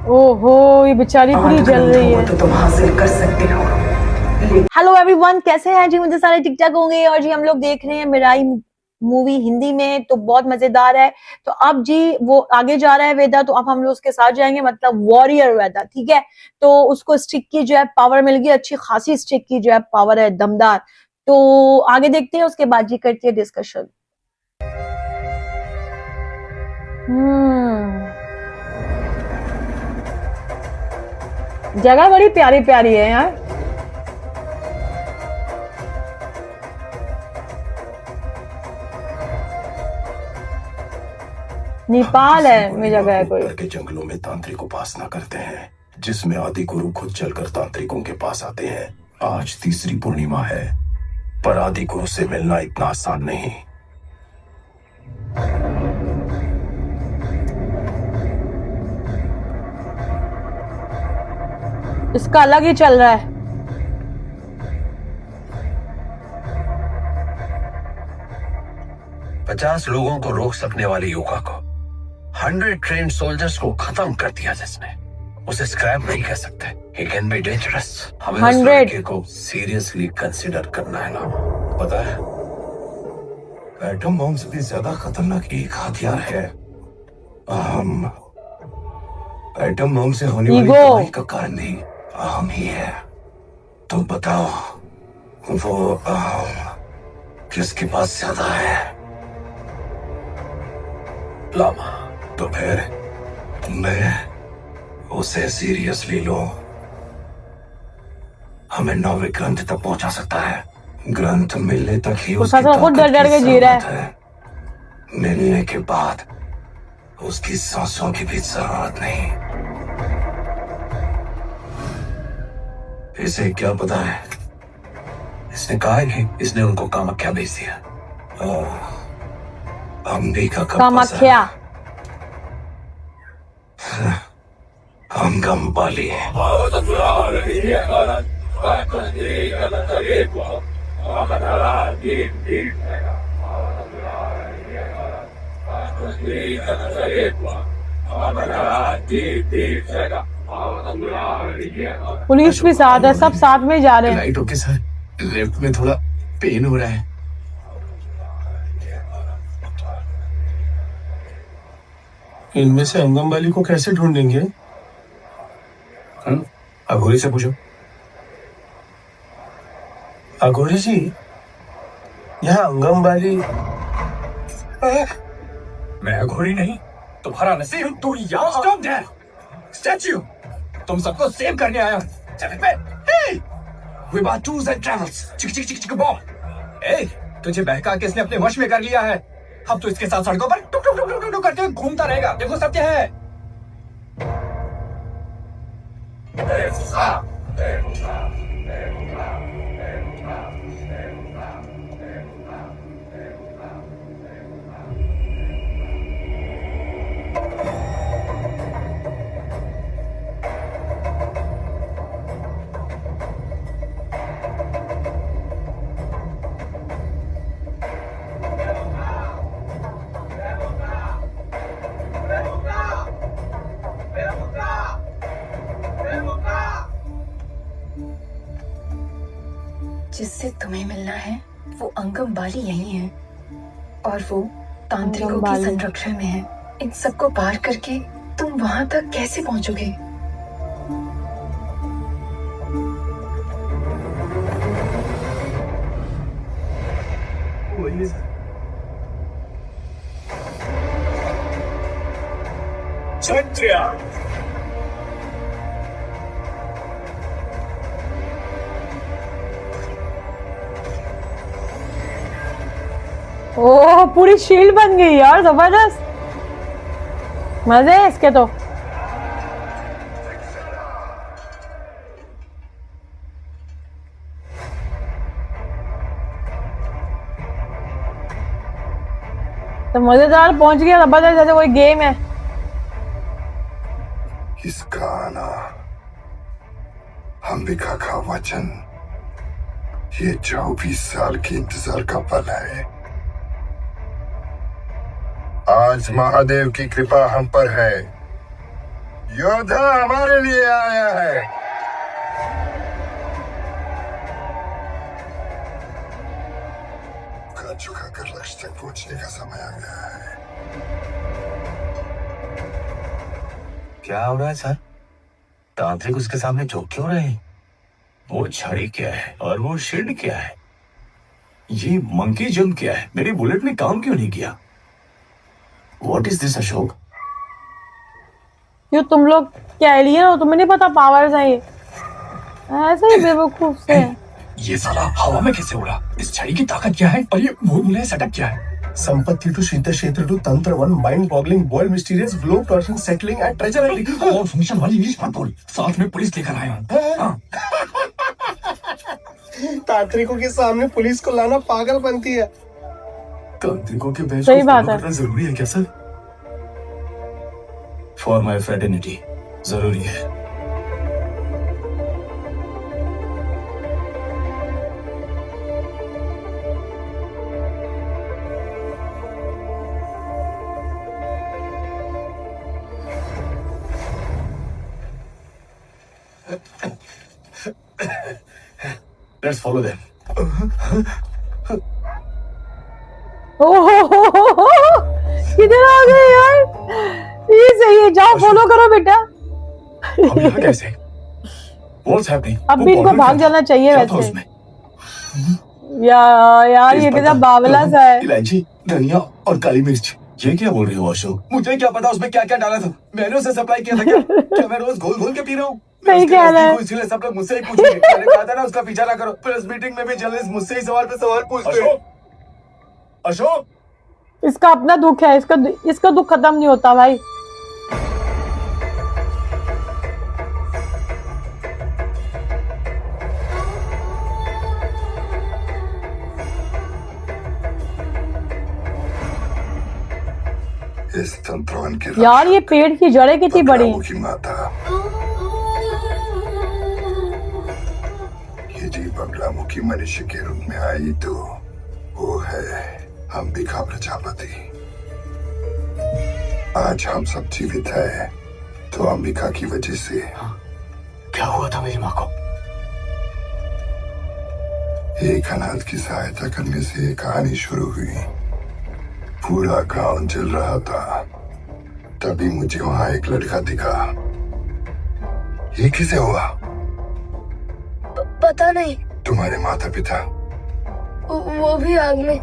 ओहो, ये बेचारी पूरी जल रही है। तो तुम हासिल कर सकते हो। हेलो एवरीवन, कैसे हैं जी? मुझे सारे ठीक ठाक होंगे। और जी हम लोग देख रहे हैं मिराई मूवी हिंदी में, तो बहुत मजेदार है। तो अब जी वो आगे जा रहा है वेदा, तो अब हम लोग उसके साथ जाएंगे, मतलब वॉरियर वेदा, ठीक है। तो उसको स्टिक की जो है पावर मिल गई, अच्छी खासी स्टिक की जो है पावर है, दमदार। तो आगे देखते हैं, उसके बाद जी करते हैं डिस्कशन। जगह बड़ी प्यारी प्यारी है यार। नेपाल है मेरी जगह है कोई। के जंगलों में तांत्रिक उपासना करते हैं, जिसमें आदि गुरु खुद चलकर तांत्रिकों के पास आते हैं। आज तीसरी पूर्णिमा है, पर आदि गुरु से मिलना इतना आसान नहीं। इसका अलग ही चल रहा है। पचास लोगों को रोक सकने वाली युका को 100 ट्रेन सोल्जर्स को खत्म कर दिया जिसने, उसे स्क्रैप नहीं कह सकते। He can be dangerous। हमें उस लड़के को सीरियसली कंसिडर करना है ना, पता है? एटम बम से भी ज्यादा खतरनाक एक हथियार है अहम। एटम बम से होने वाली तबाही का कारण भी अहम ही है। तो बताओ, वो अहम किसके पास ज्यादा है? लामा। तो फिर मैं उसे सीरियसली लो। हमें 9वें ग्रंथ तक पहुंचा सकता है। ग्रंथ मिलने तक ही उसकी खुद डर डर के जी रहा है। मिलने के बाद उसकी सांसों की भी जरूरत नहीं। इसे क्या पता है? इसने कहा है, इसने उनको कामाख्या भेज दिया। अंबिका का कामाख्या अंगम बाली। पुलिस भी साथ है, सब साथ में जा रहे हैं। लाइट ओके सर, लेफ्ट में थोड़ा पेन हो रहा है। इनमें से अंगम वाली को कैसे ढूंढेंगे? अघोरी से पूछो। अघोरी जी, यहाँ अंगम वाली। मैं अघोरी नहीं, तुम्हारा नसीब। तू यहाँ स्टैच्यू, तुम सबको सेव करने आया हूँ। चल पे। Hey! We bought tours and travels. चिक चिक चिक चिक बॉम। ए, तुझे बहका के इसने अपने वश में कर लिया है। अब तो इसके साथ सड़कों पर टुक टुक टुक टुक टुक करते घूमता रहेगा। देखो सब क्या है। जिससे तुम्हें मिलना है वो अंगम बाली यही है, और वो तांत्रिकों के संरक्षण में है। इन सबको पार करके तुम वहां तक कैसे पहुंचोगे? क्षत्रिय, ओह, पूरी शील्ड बन गई यार, जबरदस्त। मजे है इसके तो। मजेदार पहुंच गया, जबरदस्त, जैसे कोई गेम है। इसका आना, अंबिका का वचन, ये 24 साल के इंतजार का फल है। आज महादेव की कृपा हम पर है। योद्धा हमारे लिए आया है। झुका झुका कर लक्ष्य तक पहुंचने का समय आ गया है। क्या हो रहा है सर? तांत्रिक उसके सामने झुक क्यों रहे हैं? वो छड़ी क्या है और वो शील्ड क्या है? ये मंकी जंप क्या है? मेरी बुलेट ने काम क्यों नहीं किया? What is this, Ashok? क्यों तुम लोग क्या एलियन हो? तुम्हें नहीं पता पावर्स है ये? ऐसे ही बेवकूफ से। ये साला हवा में कैसे उड़ा? इस छड़ी की ताकत क्या है और ये भूल सटक क्या है? संपत्ति टू सिद्ध क्षेत्र टू तंत्र one mind boggling boil mysterious flow person settling at treasure और फंक्शन वाली इंग्लिश मत बोल, साथ में पुलिस लेकर आया हूँ। तांत्रिकों के सामने पुलिस को लाना पागल बनती है। तांत्रिकों के बैच सही को बात फॉलो है। करना जरूरी है क्या सर? फॉर माई फ्रेटर्निटी जरूरी है। Let's follow them. ओहो, किधर आ गए यार? ये सही है, जाओ फॉलो करो बेटा। हम यहाँ कैसे? What's happening? अब वो भी इनको बॉर्डर भाग क्या जाना चाहिए क्या था वैसे। उसमें? यार ये तेज कितना पत्ता, बावला सा है। इलायची, धनिया और काली मिर्च। ये क्या बोल रही हो अशोक? मुझे क्या पता उसमें क्या क्या डाला था? मैंने उसे सप्लाई किया था क्या? क्या मैं रोज घोल घोल के पी रहा हूँ? मैं सही उसके कह रहा नजदीक है। हूँ, इसलिए सब लोग मुझसे ही पूछेंगे। मैंने कहा था ना उसका पीछा ना करो। प्रेस मीटिंग में भी जर्नलिस्ट मुझसे ही सवाल पे सवाल पूछते हैं। अशोक, इसका अपना दुख है, इसका दुख खत्म नहीं होता भाई। इस तंत्रवन के यार ये पेड़ की जड़ें कितनी बड़ी हैं। की माता ये जी बगलामुखी मनुष्य के रूप में आई तो वो है अंबिका प्रजापति। आज हम सब जीवित है तो अंबिका की वजह से। क्या हुआ था मेरी माँ को? एक अनाथ की सहायता करने से ये कहानी शुरू हुई। पूरा गांव जल रहा था, तभी मुझे वहां एक लड़का दिखा। ये किसे हुआ? पता नहीं, तुम्हारे माता पिता? वो भी आग में।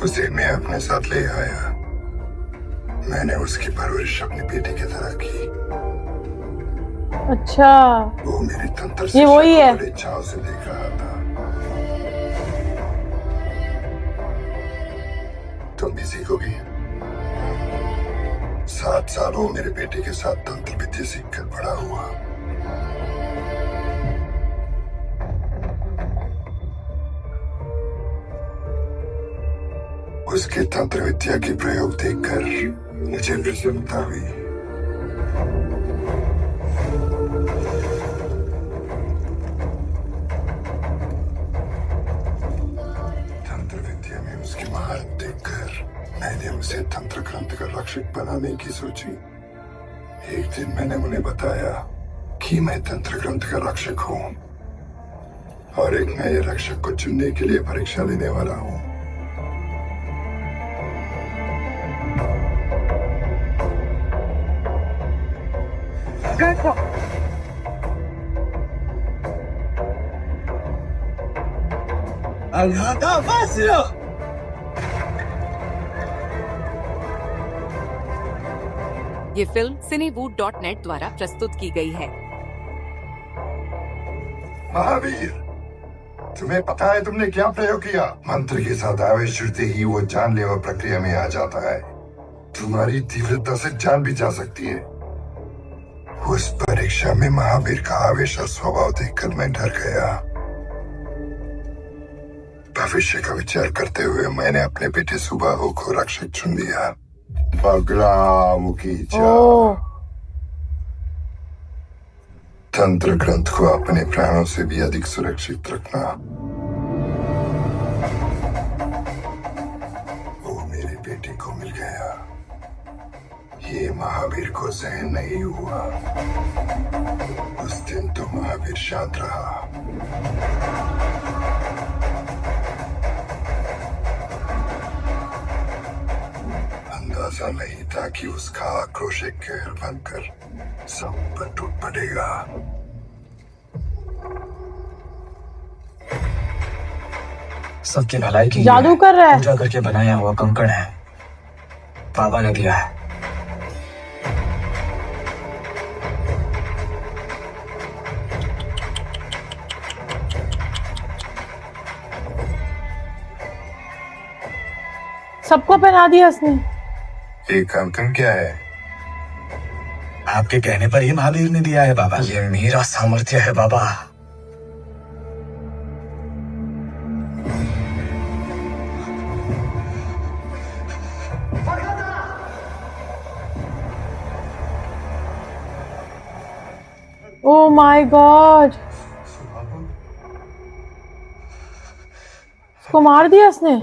उसे मैं अपने साथ ले आया। मैंने उसकी परवरिश अपनी बेटी की तरह की। अच्छा, वो मेरी तंत्र ये वही है। बड़े चाव से देख रहा था। तुम भी सीखोगी। 7 साल वो मेरे बेटे के साथ तंत्र विद्या सीख कर बड़ा हुआ। उसके तंत्र विद्या के प्रयोग देखकर मुझे प्रसन्नता हुई। तंत्र विद्या में उसकी महारत देखकर मैंने उसे तंत्र ग्रंथ का रक्षक बनाने की सोची। एक दिन मैंने उन्हें बताया कि मैं तंत्र ग्रंथ का रक्षक हूँ और एक नए रक्षक को चुनने के लिए परीक्षा लेने वाला हूँ। ये फिल्म cinewood.net द्वारा प्रस्तुत की गई है। महावीर, तुम्हें पता है तुमने क्या प्रयोग किया? मंत्र के साथ आवेश जुड़ते ही वो जानलेवा प्रक्रिया में आ जाता है। तुम्हारी तीव्रता से जान भी जा सकती है। उस परीक्षा में महावीर का आवेश और स्वभाव देखकर मैं डर गया। भविष्य का विचार करते हुए मैंने अपने बेटे सुबाहु को रक्षक चुन लिया। बगलामुखी ओह, तंत्र ग्रंथ को अपने प्राणों से भी अधिक सुरक्षित रखना। वो मेरी बेटी को मिल गया। ये महावीर को सहन नहीं हुआ। उस दिन तो महावीर शांत रहा। अंदाजा नहीं था कि उसका आक्रोश एक कहर बनकर सब पर टूट पड़ेगा। सबकी भलाई की जादू कर रहा है। पूजा करके बनाया हुआ कंकड़ है, बाबा ने दिया है। सबको पहना दिया उसने। ये कंकड़ क्या है? आपके कहने पर ही महावीर ने दिया है बाबा। ये मेरा सामर्थ्य है बाबा। ओह माय गॉड, उसको मार दिया उसने।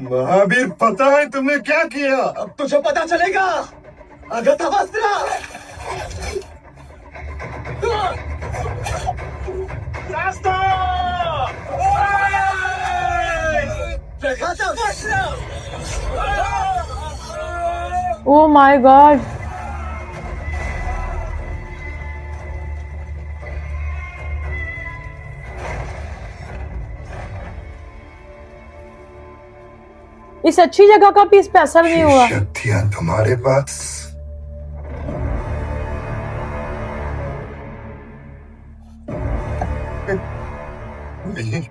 महावीर, पता है तुमने क्या किया? अब तुझे पता चलेगा। अगत वस्त्र ओह माय गॉड, इस अच्छी जगह का भी इस पे असर नहीं हुआ। शक्तियां तुम्हारे पास? नहीं,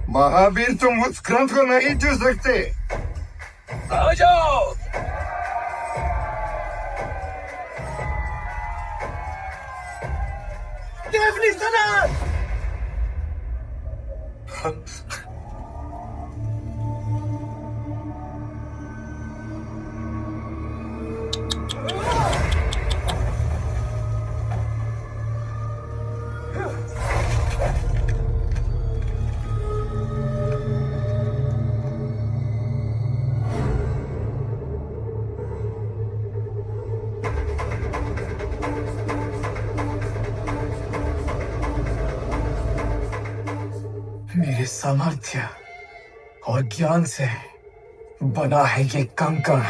महावीर, तुम उस ग्रंथ को नहीं छू सकते। आ जाओ। देवनी सनद। मेरे सामर्थ्य और ज्ञान से बना है ये कंकड़।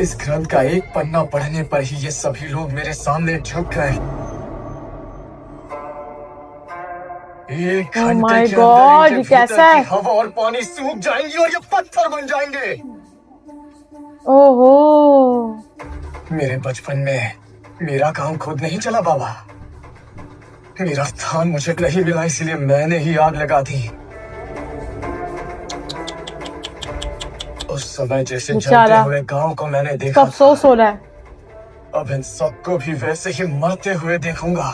इस ग्रंथ का एक पन्ना पढ़ने पर ही ये सभी लोग मेरे सामने झुक गए। एक Oh घंटे my के God, अंदर ये इनके कैसा भीतर है? की हवा और पानी सूख जाएंगी और ये पत्थर बन जाएंगे। ओहो, मेरे बचपन में मेरा काम खुद नहीं चला बाबा। मेरा स्थान मुझे नहीं मिला, इसलिए मैंने ही आग लगा दी। उस समय जैसे जलते बेचारा। हुए गांव को मैंने इसका देखा, अफसोस हो रहा है। अब इन सबको भी वैसे ही मरते हुए देखूंगा।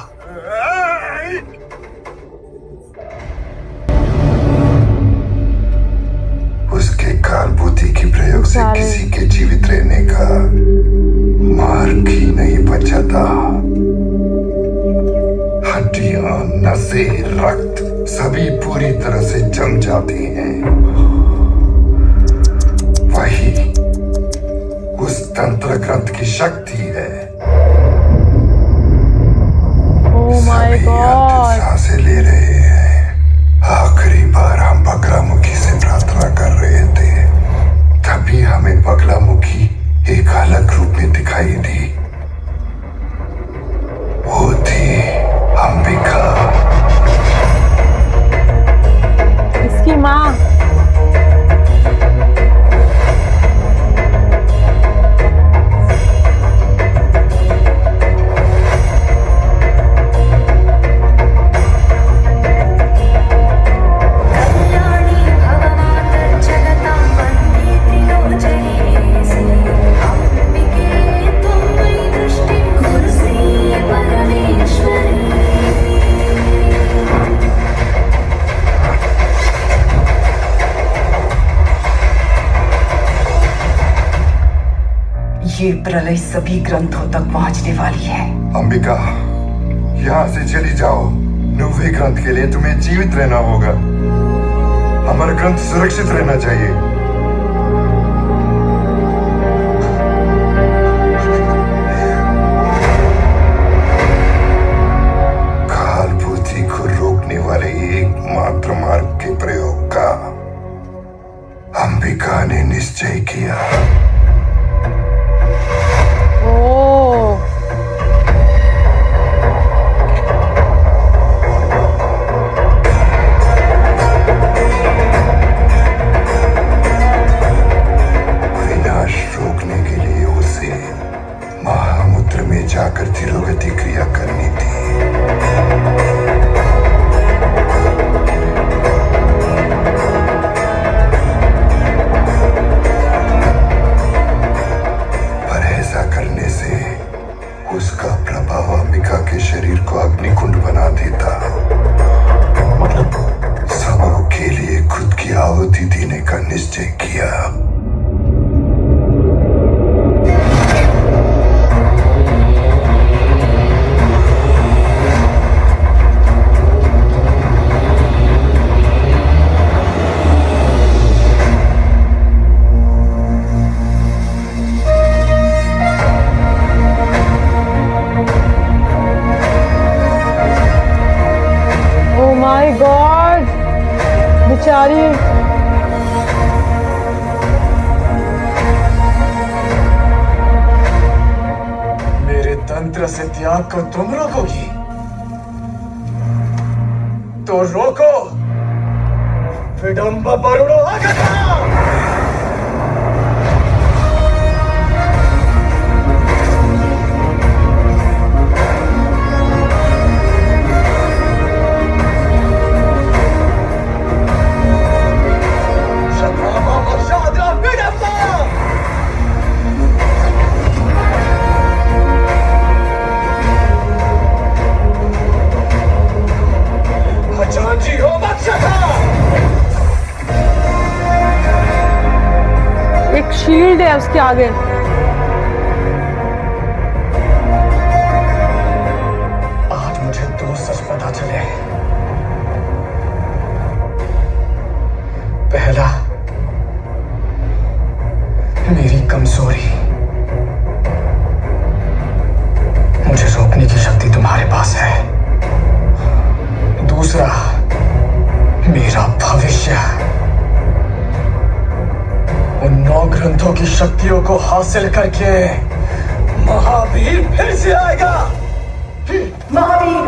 उसके काल बुद्धि की प्रयोग से सारे। किसी के जीवित रहने का मार्ग ही नहीं बचा था। हड्डियां, नसें, रक्त सभी पूरी तरह से जम जाती हैं। वही उस तंत्र ग्रंथ की शक्ति है। ओह माय सभी गॉड, अंतिम सांसें ले रहे हैं। आखिरी बार हम बगलामुखी से प्रार्थना कर रहे थे, तभी हमें बगलामुखी एक अलग रूप में दिखाई दी। वो थी अंबिका। इसकी माँ। कल्याणी भवमातर्जगतां वन्दे त्रिलोचनेऽसि अम्बिके त्वं मयि दृष्टिं कुरु श्री परमेश्वरी। ये प्रलय सभी ग्रंथों तक पहुंचने वाली है। अंबिका, यहाँ से चली जाओ। नौवे ग्रंथ के लिए तुम्हें जीवित रहना होगा। हमारा ग्रंथ सुरक्षित रहना चाहिए। फिर तिरोगति क्रिया करनी थी। पर ऐसा करने से उसका प्रभाव अंबिका के शरीर को अग्निकुंड बना देता। मतलब सबों के लिए खुद की आहुति देने का निश्चय किया। ओ माय गॉड, बेचारी। मेरे तंत्र से त्याग को तुम रोकोगी तो रोको। विडम्ब वरुणो आगता। एक शील्ड है उसके आगे। आज मुझे दो सच पता चले। पहला, मेरी कमजोरी। मुझे रोकने की शक्ति तुम्हारे पास है। दूसरा, मेरा भविष्य। उन 9 ग्रंथों की शक्तियों को हासिल करके महावीर फिर से आएगा। महावीर,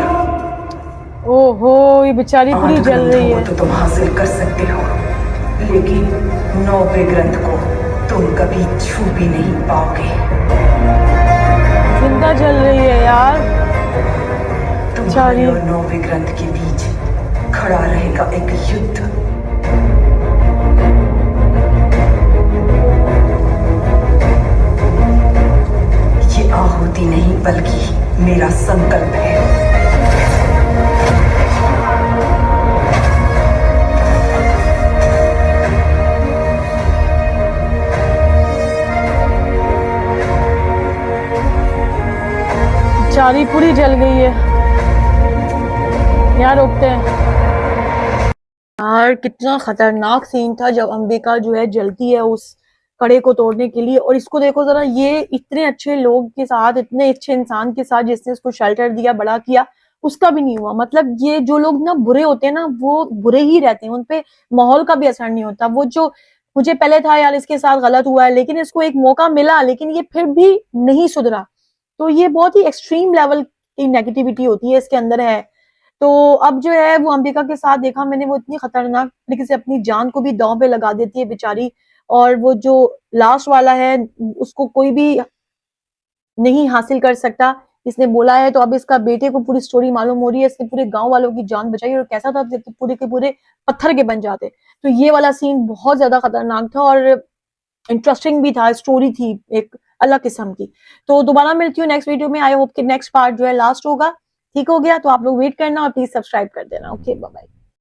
ओहो, ये बेचारी पूरी 8 जल रही ग्रंथों है। को तो तुम हासिल कर सकते हो, लेकिन 9वें ग्रंथ को तुम कभी छू भी नहीं पाओगे। जिंदा जल रही है यार। तुम्हारे और 9वें ग्रंथ के बीच खड़ा रहेगा एक युद्ध। ये आहुति नहीं बल्कि मेरा संकल्प है। बेचारी पूरी जल गई है यार। रोकते हैं यार। कितना खतरनाक सीन था जब अंबिका जो है जलती है उस कड़े को तोड़ने के लिए। और इसको देखो जरा, ये इतने अच्छे लोग के साथ, इतने अच्छे इंसान के साथ जिसने उसको शेल्टर दिया, बड़ा किया, उसका भी नहीं हुआ। मतलब ये जो लोग ना बुरे होते हैं ना, वो बुरे ही रहते हैं, उनपे माहौल का भी असर नहीं होता। वो जो मुझे पहले था यार इसके साथ गलत हुआ है, लेकिन इसको एक मौका मिला, लेकिन ये फिर भी नहीं सुधरा। तो ये बहुत ही एक्सट्रीम लेवल की नेगेटिविटी होती है इसके अंदर है। तो अब जो है वो अंबिका के साथ देखा मैंने, वो इतनी खतरनाक तरीके से अपनी जान को भी दांव पे लगा देती है बेचारी। और वो जो लास्ट वाला है उसको कोई भी नहीं हासिल कर सकता, इसने बोला है। तो अब इसका बेटे को पूरी स्टोरी मालूम हो रही है, इसने पूरे गांव वालों की जान बचाई। और कैसा था, पूरे के पूरे पत्थर के बन जाते। तो ये वाला सीन बहुत ज्यादा खतरनाक था और इंटरेस्टिंग भी था। स्टोरी थी एक अलग किस्म की। तो दोबारा मिलती हूँ नेक्स्ट वीडियो में। आई होप कि नेक्स्ट पार्ट जो है लास्ट होगा। ठीक हो गया तो आप लोग वेट करना और प्लीज सब्सक्राइब कर देना। Okay, bye bye.